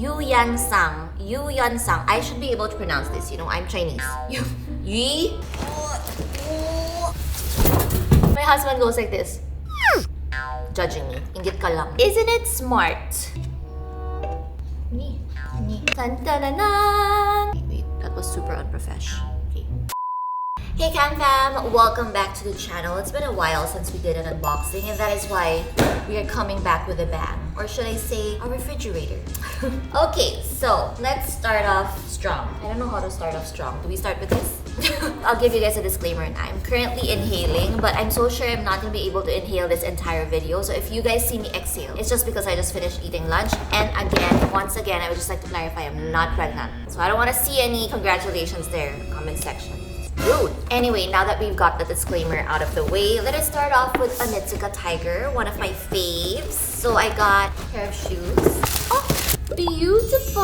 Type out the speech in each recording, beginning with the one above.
Yu Yan Sang. I should be able to pronounce this. You know, I'm Chinese. Yu. My husband goes like this, judging me. Ingit ka lang. Isn't it smart? Wait, that was super unprofessional. Okay. Hey Cam Fam! Welcome back to the channel. It's been a while since we did an unboxing, and that is why we are coming back with a bang. Or should I say, a refrigerator. Okay, so let's start off strong. I don't know how to start off strong. Do we start with this? I'll give you guys a disclaimer. I'm currently inhaling, but I'm so sure I'm not going to be able to inhale this entire video. So if you guys see me exhale, it's just because I just finished eating lunch. And again, once again, I would just like to clarify, I'm not pregnant. So I don't want to see any congratulations there in the comment section. Rude. Anyway, now that we've got the disclaimer out of the way, let us start off with Onitsuka Tiger, one of my faves. So I got a pair of shoes. Oh, beautiful!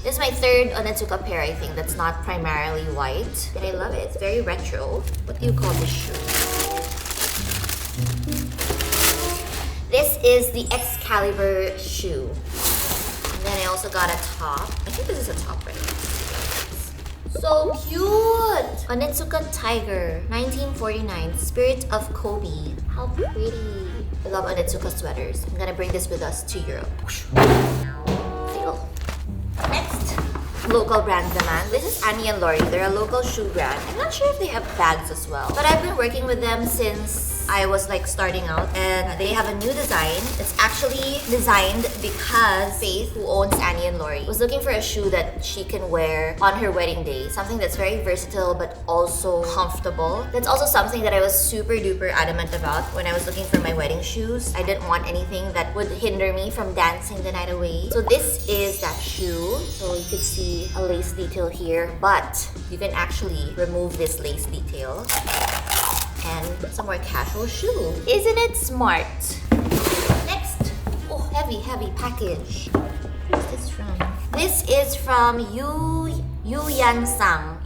This is my third Onitsuka pair, I think, that's not primarily white. And I love it. It's very retro. What do you call this shoe? This is the Excalibur shoe. And then I also got a top. I think this is a top, right? So cute! Onitsuka Tiger, 1949, Spirit of Kobe. How pretty. I love Onitsuka sweaters. I'm gonna bring this with us to Europe. Next, local brand naman. This is Annie and Laurie. They're a local shoe brand. I'm not sure if they have bags as well, but I've been working with them since I was like starting out, and they have a new design. It's actually designed because Faith, who owns Annie and Laurie, was looking for a shoe that she can wear on her wedding day. Something that's very versatile but also comfortable. That's also something that I was super duper adamant about when I was looking for my wedding shoes. I didn't want anything that would hinder me from dancing the night away. So this is that shoe. So you can see a lace detail here, but you can actually remove this lace detail and some more casual shoe. Isn't it smart? Next, oh, heavy package. Where's this from? This is from Yu Yan Sang.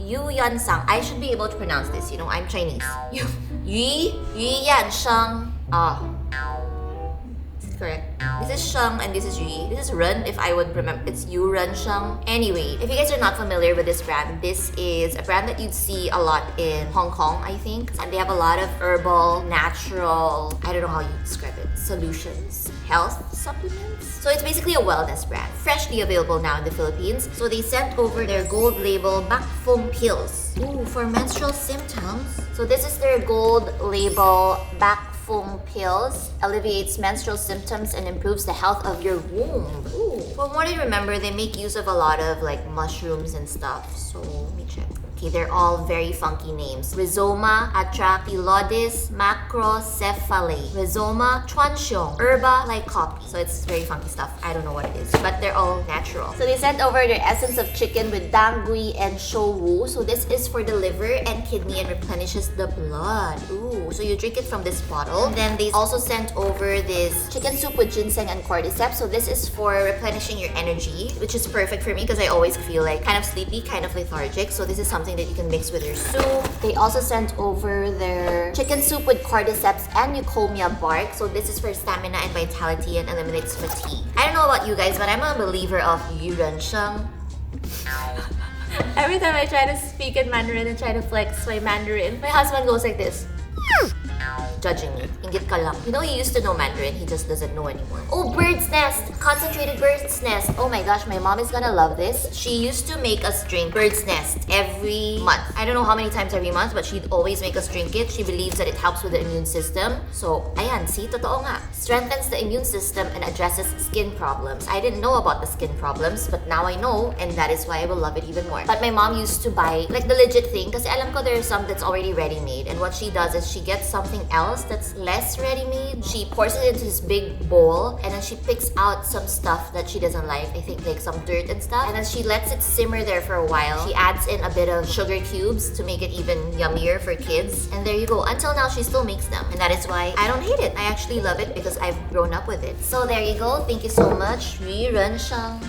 I should be able to pronounce this. You know, I'm Chinese. Yu Yan Sang. Is it correct? This is Sheng and this is Yu. This is Ren, if I would remember. It's Yu Ren Sheng. Anyway, if you guys are not familiar with this brand, this is a brand that you'd see a lot in Hong Kong, I think. And they have a lot of herbal, natural, I don't know how you describe it, solutions, health supplements. So it's basically a wellness brand, freshly available now in the Philippines. So they sent over their gold label back foam pills. Ooh, for menstrual symptoms. So this is their gold label back foam pills, alleviates menstrual symptoms and improves the health of your womb. Ooh. From what I remember, they make use of a lot of like mushrooms and stuff. So let me check. Okay, they're all very funky names. Rhizoma atractylodis macrocephalate. Rhizoma chuanxiong. Herba lycopy. So it's very funky stuff. I don't know what it is, but they're all natural. So they sent over their essence of chicken with dangui and shouwu. So this is for the liver and kidney and replenishes the blood. Ooh, so you drink it from this bottle. And then they also sent over this chicken soup with ginseng and cordyceps. So this is for replenishing your energy, which is perfect for me because I always feel like kind of sleepy, kind of lethargic. So this is something that you can mix with your soup. They also sent over their chicken soup with cordyceps and eucomia bark. So this is for stamina and vitality and eliminates fatigue. I don't know about you guys, but I'm a believer of Yu Ren Sheng. Every time I try to speak in Mandarin and try to flex my Mandarin, my husband goes like this, judging me. Ingit ka lang. You know, he used to know Mandarin, he just doesn't know anymore. Oh, bird's nest! Concentrated bird's nest. Oh my gosh, my mom is gonna love this. She used to make us drink bird's nest every month. I don't know how many times every month, but she'd always make us drink it. She believes that it helps with the immune system. So, ayan, see, totoo nga. Strengthens the immune system and addresses skin problems. I didn't know about the skin problems, but now I know, and that is why I will love it even more. But my mom used to buy like the legit thing, kasi alam ko there are some that's already ready-made. And what she does is she gets something else that's less ready-made. She pours it into this big bowl, and then she picks out some stuff that she doesn't like. I think like some dirt and stuff. And then she lets it simmer there for a while. She adds in a bit of sugar cubes to make it even yummier for kids. And there you go. Until now, she still makes them. And that is why I don't hate it. I actually love it because I've grown up with it. So there you go. Thank you so much. Yu Ren Sheng.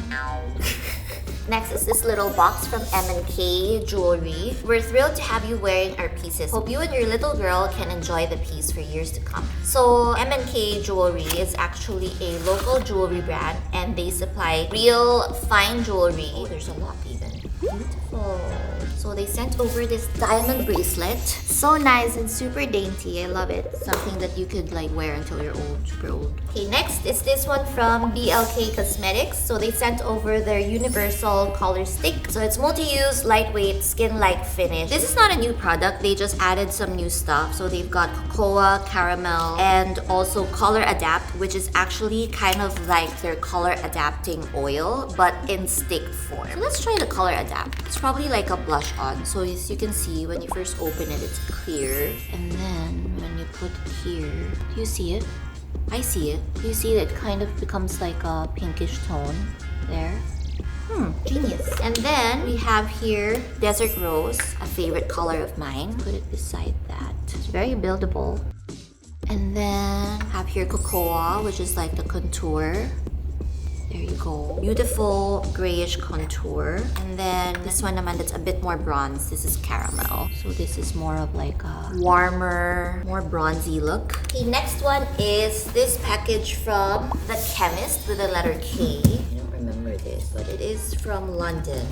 Next is this little box from M&K Jewelry. We're thrilled to have you wearing our pieces. Hope you and your little girl can enjoy the piece for years to come. So M&K Jewelry is actually a local jewelry brand and they supply real fine jewelry. Oh, there's a lot even. Beautiful. So they sent over this diamond bracelet. So nice and super dainty. I love it. Something that you could like wear until you're old, super old. Okay, next is this one from BLK Cosmetics. So they sent over their universal color stick. So it's multi-use, lightweight, skin-like finish. This is not a new product. They just added some new stuff. So they've got cocoa, caramel, and also color adapt, which is actually kind of like their color adapting oil, but in stick form. So let's try the color adapt. It's probably like a blush on. So as you can see, when you first open it, it's clear. And then when you put it here, do you see it? I see it. Do you see that it kind of becomes like a pinkish tone there? Genius. And then we have here Desert Rose, a favorite color of mine. Put it beside that. It's very buildable. And then have here Cocoa, which is like the contour. There you go. Beautiful grayish contour. And then this one naman that's a bit more bronze. This is Caramel. So this is more of like a warmer, more bronzy look. Okay, next one is this package from The Chemist with the letter K. I don't remember this, but it is from London.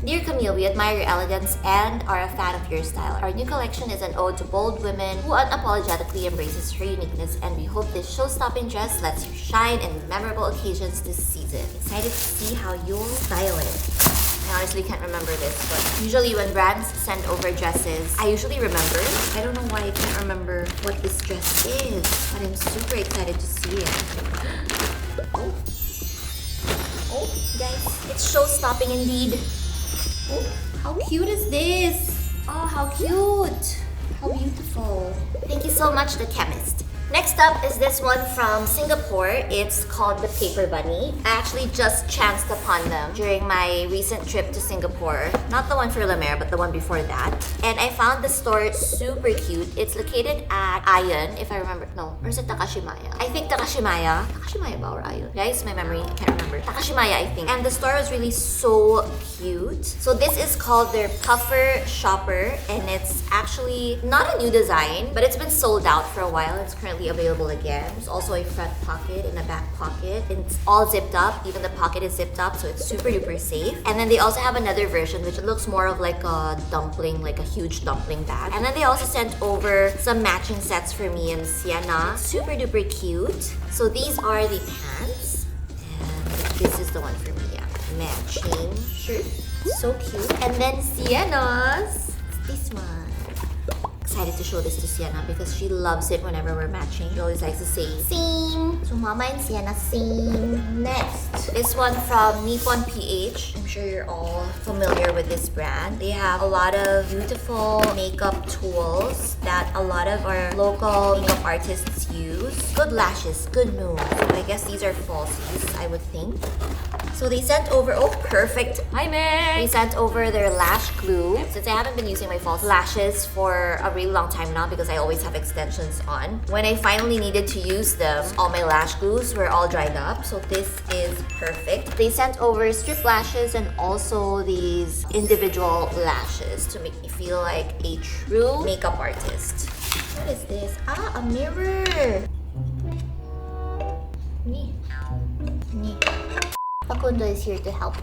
Dear Camille, we admire your elegance and are a fan of your style. Our new collection is an ode to bold women who unapologetically embraces her uniqueness, and we hope this show-stopping dress lets you shine in memorable occasions this season. Excited to see how you'll style it. I honestly can't remember this, but usually when brands send over dresses, I usually remember. I don't know why I can't remember what this dress is, but I'm super excited to see it. Oh, guys, it's show-stopping indeed. Oh, how cute is this? Oh, how cute. How beautiful. Thank you so much, The Chemist. Next up is this one from Singapore. It's called the Paper Bunny. I actually just chanced upon them during my recent trip to Singapore. Not the one for La Mer, but the one before that. And I found the store super cute. It's located at Ion, if I remember. No, or is it Takashimaya? I think Takashimaya. Takashimaya ba or Ion? Guys, my memory, I can't remember. Takashimaya, I think. And the store was really so cute. So this is called their Puffer Shopper. And it's actually not a new design, but it's been sold out for a while. It's currently available again. There's also a front pocket and a back pocket. It's all zipped up. Even the pocket is zipped up, so it's super duper safe. And then they also have another version which looks more of like a dumpling, like a huge dumpling bag. And then they also sent over some matching sets for me and Sienna. Super duper cute. So these are the pants. And this is the one for me, yeah. Matching shirt. So cute. And then Sienna's. It's this one. Excited to show this to Sienna because she loves it whenever we're matching. She always likes to say, same. So Mama and Sienna, same. Next, this one from Nippon PH. I'm sure you're all familiar with this brand. They have a lot of beautiful makeup tools that a lot of our local makeup artists use. Good lashes, good moves. So I guess these are falsies, I would think. So they sent over, oh perfect, hi Meg! They sent over their lash glue. Since I haven't been using my false lashes for a really long time now because I always have extensions on. When I finally needed to use them, all my lash glues were all dried up. So this is perfect. They sent over strip lashes and also these individual lashes to make me feel like a true makeup artist. What is this? Ah, a mirror! Me. Facundo is here to help.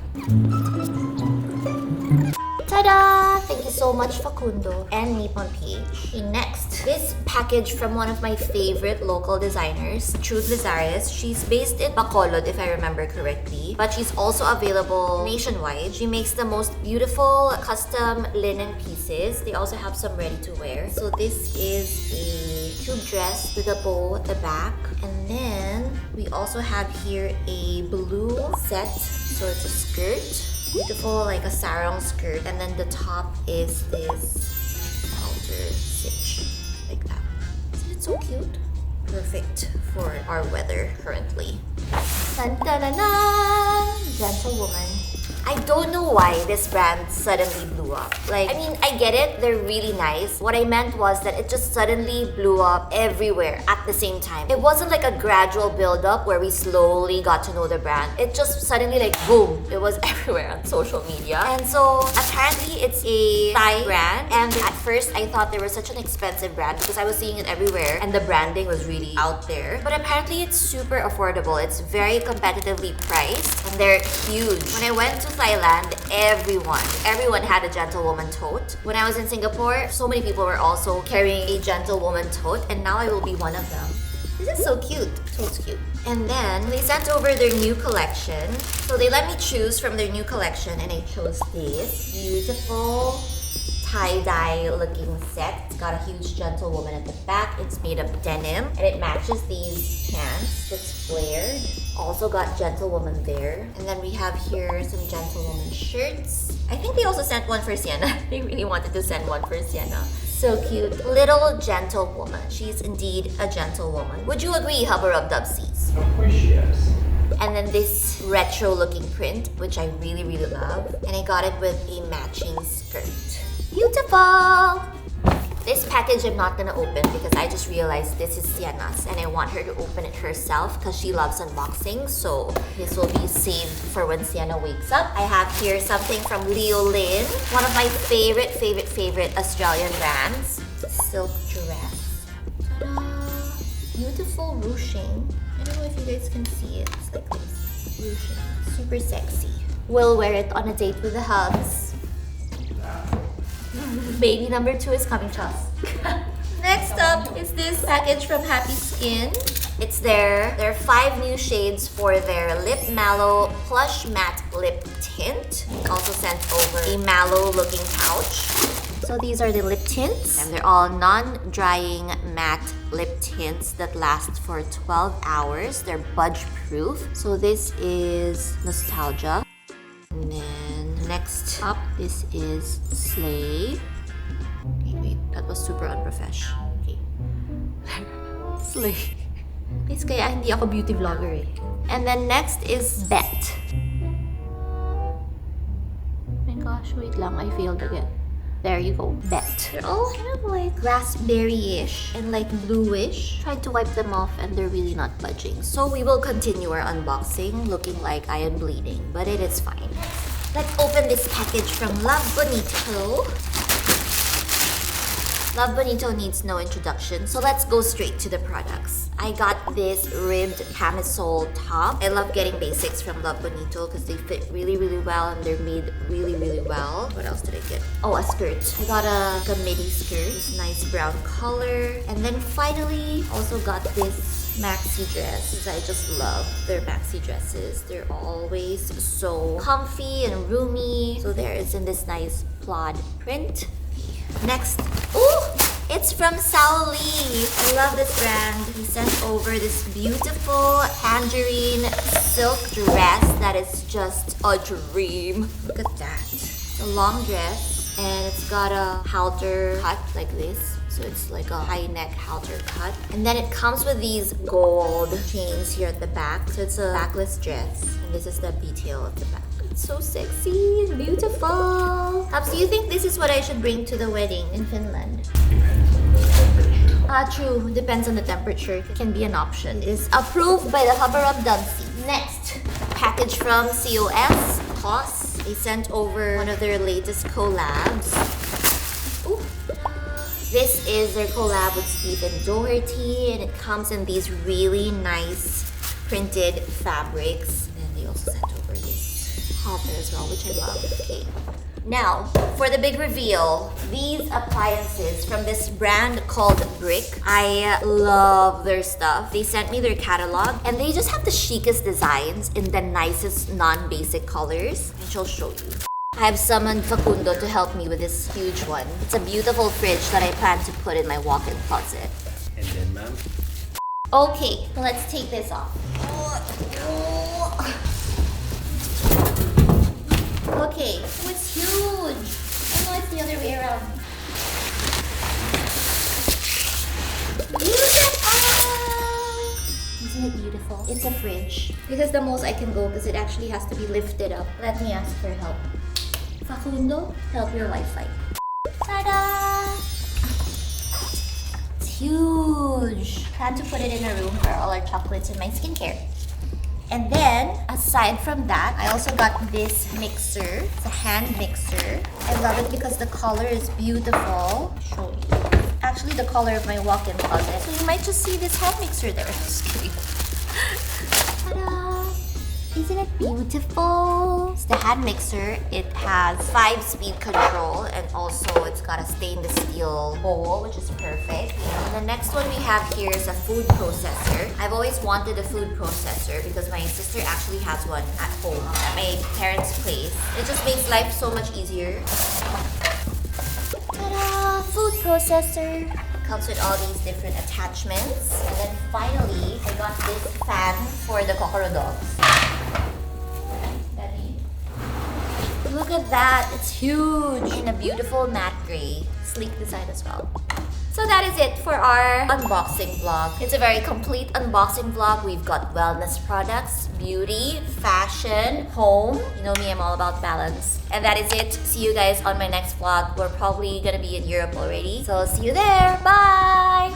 Ta-da! Thank you so much, Facundo and Nippon PH. Next, this package from one of my favorite local designers, Truth Lizares. She's based in Bacolod, if I remember correctly, but she's also available nationwide. She makes the most beautiful custom linen pieces. They also have some ready-to-wear. So this is a tube dress with a bow at the back. And then we also have here a blue set. So it's a skirt. Beautiful, like a sarong skirt, and then the top is this outer stitch, like that. Isn't it so cute? Perfect for our weather currently. Dun, dun, dun, dun. Gentlewoman. I don't know why this brand suddenly blew up. Like, I mean, I get it, they're really nice. What I meant was that it just suddenly blew up everywhere at the same time. It wasn't like a gradual build-up where we slowly got to know the brand. It just suddenly like boom, it was everywhere on social media. And so apparently it's a Thai brand, and at first I thought they were such an expensive brand because I was seeing it everywhere and the branding was really out there. But apparently it's super affordable. It's very competitively priced and they're huge. When I went to Thailand, everyone had a gentlewoman tote. When I was in Singapore, so many people were also carrying a gentlewoman tote, and now I will be one of them. This is so cute. Tote's cute. And then they sent over their new collection. So they let me choose from their new collection, and I chose this beautiful tie-dye looking set. It's got a huge gentlewoman at the back. It's made of denim and it matches these pants. It's flared. Also got gentlewoman there. And then we have here some gentlewoman shirts. I think they also sent one for Sienna. They really wanted to send one for Sienna. So cute. Little gentlewoman. She's indeed a gentlewoman. Would you agree, Hubba Rub Dubsies? Of course she is. And then this retro looking print, which I really, really love. And I got it with a matching skirt. Beautiful! This package I'm not gonna open because I just realized this is Sienna's and I want her to open it herself because she loves unboxing. So this will be saved for when Sienna wakes up. I have here something from Leo Lin, one of my favorite Australian brands. Silk dress. Ta-da! Beautiful ruching. I don't know if you guys can see it. It's like this. Ruching. Super sexy. We'll wear it on a date with the hubs. Baby number 2 is coming, Chas. Next up is this package from Happy Skin. It's there are 5 new shades for their Lip Mallow Plush Matte Lip Tint. Also sent over a mallow looking pouch. So these are the lip tints, and they're all non-drying matte lip tints that last for 12 hours. They're budge proof. So this is Nostalgia. And then next up, this is Slay. Okay, wait, that was super unprofessional. Okay. Slay. Please, kaya hindi ako beauty vlogger eh. And then next is Bet. Oh my gosh, wait lang, I failed again. There you go, Bet. They're all kind of like raspberry-ish and like bluish. Tried to wipe them off and they're really not budging. So we will continue our unboxing looking like I am bleeding, but it is fine. Let's open this package from Love Bonito. Love Bonito needs no introduction, so let's go straight to the products. I got this ribbed camisole top. I love getting basics from Love Bonito because they fit really, really well and they're made really, really well. What else did I get? Oh, a skirt. I got a midi skirt, this nice brown color. And then finally, also got this maxi dress because I just love their maxi dresses. They're always so comfy and roomy. So there, it's in this nice plaid print. Next, it's from Sao Lee. I love this brand. He sent over this beautiful tangerine silk dress that is just a dream. Look at that. It's a long dress and it's got a halter cut like this. So it's like a high neck halter cut. And then it comes with these gold chains here at the back. So it's a backless dress. And this is the detail of the back. It's so sexy and beautiful. Hubs, do you think this is what I should bring to the wedding in Finland? True. Depends on the temperature. It can be an option. It is approved by the Hubba Rub Dubsy. Next, package from COS. They sent over one of their latest collabs. Ooh. This is their collab with Stephen Doherty, and it comes in these really nice printed fabrics. And then they also sent over this halter as well, which I love. Okay. Now, for the big reveal, these appliances from this brand called Brick. I love their stuff. They sent me their catalog and they just have the chicest designs in the nicest non-basic colors. I shall show you. I have summoned Facundo to help me with this huge one. It's a beautiful fridge that I plan to put in my walk-in closet. And then, ma'am? Okay, let's take this off. Okay, oh, it's huge. Oh no, it's the other way around. Beautiful! Isn't it beautiful? It's a fridge. This is the most I can go because it actually has to be lifted up. Let me ask for help. Facundo, help your wife fight. Ta-da! It's huge. Plan to put it in a room for all our chocolates and my skincare. And then, aside from that, I also got this mixer. It's a hand mixer. I love it because the color is beautiful. I'll show you. Actually, the color of my walk-in closet. So you might just see this hand mixer there. Just kidding. Ta-da! Isn't it beautiful? It's the hand mixer. It has 5-speed control and also it's got a stainless steel bowl, which is perfect. And the next one we have here is a food processor. I've always wanted a food processor because my sister actually has one at home at my parents' place. It just makes life so much easier. Ta-da! Food processor. Comes with all these different attachments. And then finally, I got this fan for the kokoro dogs. Look at that, it's huge in a beautiful matte gray, sleek design as well. So that is it for our unboxing vlog. It's a very complete unboxing vlog. We've got wellness products, beauty, fashion, home. You know me, I'm all about balance. And that is it. See you guys on my next vlog. We're probably gonna be in Europe already. So see you there. Bye!